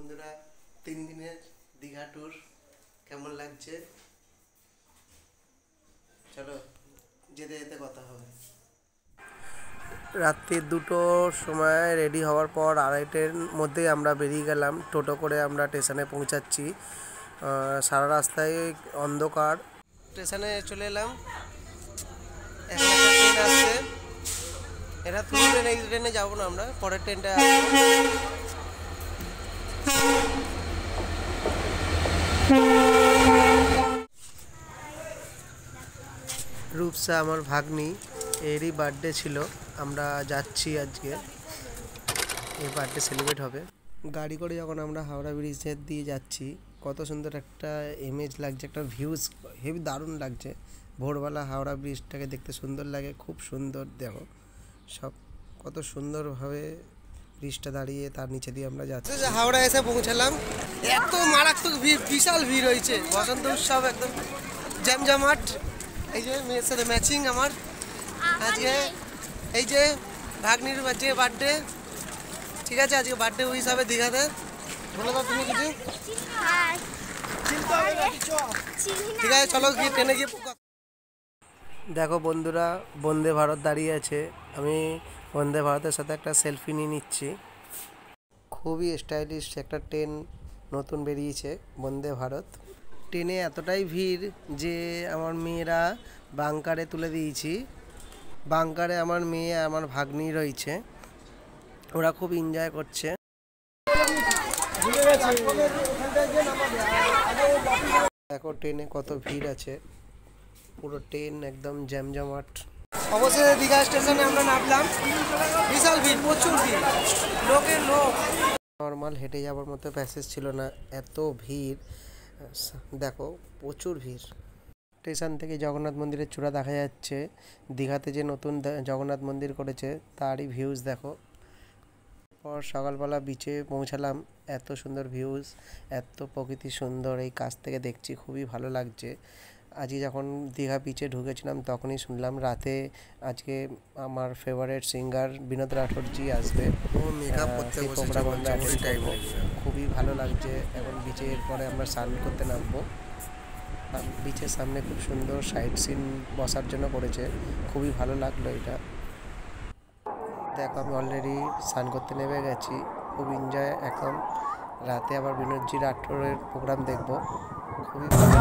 বন্ধুরা 3 দিনের দীঘা ট্যুর কেমন লাগছে চলো যেতে যেতে কথা হবে। রাত্রি 2টোর সময় রেডি হওয়ার পর 2:30-এর মধ্যেই আমরা বেরিয়ে গেলাম। টোটো করে আমরা স্টেশনে পৌঁছাচ্ছি। সারা রাস্তায় অন্ধকার। স্টেশনে চলে এলাম। একটা ট্রেন আসছে, এটা তুলবেন, এই ট্রেনে যাবো না, আমরা পরের ট্রেনটা আসবো। রূপসা আমার ভাগ্নি, এরই বার্থডে ছিল। আমরা যাচ্ছি আজকে, এই বার্থডে সেলিব্রেট হবে। গাড়ি করে যখন আমরা হাওড়া ব্রিজের দিয়ে যাচ্ছি, কত সুন্দর একটা ইমেজ লাগছে, একটা ভিউজ হেবি দারুণ লাগছে। ভোরবেলা হাওড়া ব্রিজটাকে দেখতে সুন্দর লাগে, খুব সুন্দর। দেখো সব কত সুন্দরভাবে ব্রিজটা দাঁড়িয়ে, তার নিচে দিয়ে আমরা যাচ্ছি। হাওড়া এসে পৌঁছালাম। এত মারাত্মক ভিড়, বিশাল ভিড় হয়েছে। বসন্ত উৎসব একদম জমজমাট। এই যে মেয়ের সাথে ম্যাচিং আমার আজকে, এই যে ভাগ্নির আজকে বার্থডে। ঠিক আছে, আজকে বার্থডে ওই হিসাবে দীঘাতে। বলে দাও তুমি কিছু। ঠিক আছে, চলো গিয়ে ট্রেনে গিয়ে। দেখো বন্ধুরা, বন্দে ভারত দাঁড়িয়ে আছে। আমি বন্দে ভারতের সাথে একটা সেলফি নিয়ে নিচ্ছি। খুবই স্টাইলিশ একটা ট্রেন নতুন বেরিয়েছে, বন্দে ভারত। ট্রেনে এতটাই ভিড় যে আমার মেয়েরা বাঙ্কারে তুলে দিয়েছি। বাঙ্কারে আমার মেয়ে, আমার ভাগ্নি রয়েছে, ওরা খুব এনজয় করছে। দেখো ট্রেনে কত ভিড় আছে, পুরো ট্রেন একদম জমজমাট। অবশেষে দীঘা স্টেশনে আমরা নামলাম। বিশাল ভিড়, প্রচুর ভিড়, লোকের লোক। নর্মাল হেঁটে যাওয়ার মতো প্যাসেজ ছিল না, এত ভিড়। দেখো প্রচুর ভিড়। স্টেশন থেকে জগন্নাথ মন্দিরের চূড়া দেখা যাচ্ছে। দীঘাতে যে নতুন জগন্নাথ মন্দির করেছে তারই ভিউজ দেখো। পর সকালবেলা বিচে পৌঁছালাম। এত সুন্দর ভিউজ, এত প্রকৃতি সুন্দর, এই কাছ থেকে দেখছি, খুবই ভালো লাগছে। আজকে যখন দীঘা বিচে ঢুকেছিলাম তখনই শুনলাম রাতে আজকে আমার ফেভারিট সিঙ্গার বিনোদ রাঠোরজি আসবে। খুবই ভালো লাগছে। এখন বিচে এরপরে আমরা স্নান করতে নামবো। বিচের সামনে খুব সুন্দর সাইড সিন বসার জন্য করেছে, খুবই ভালো লাগলো এটা। দেখো আমি অলরেডি স্নান করতে নেমে গেছি, খুব এনজয়। এখন রাতে আবার বিনোদজি রাঠোরের প্রোগ্রাম দেখবো, খুবই ভালো।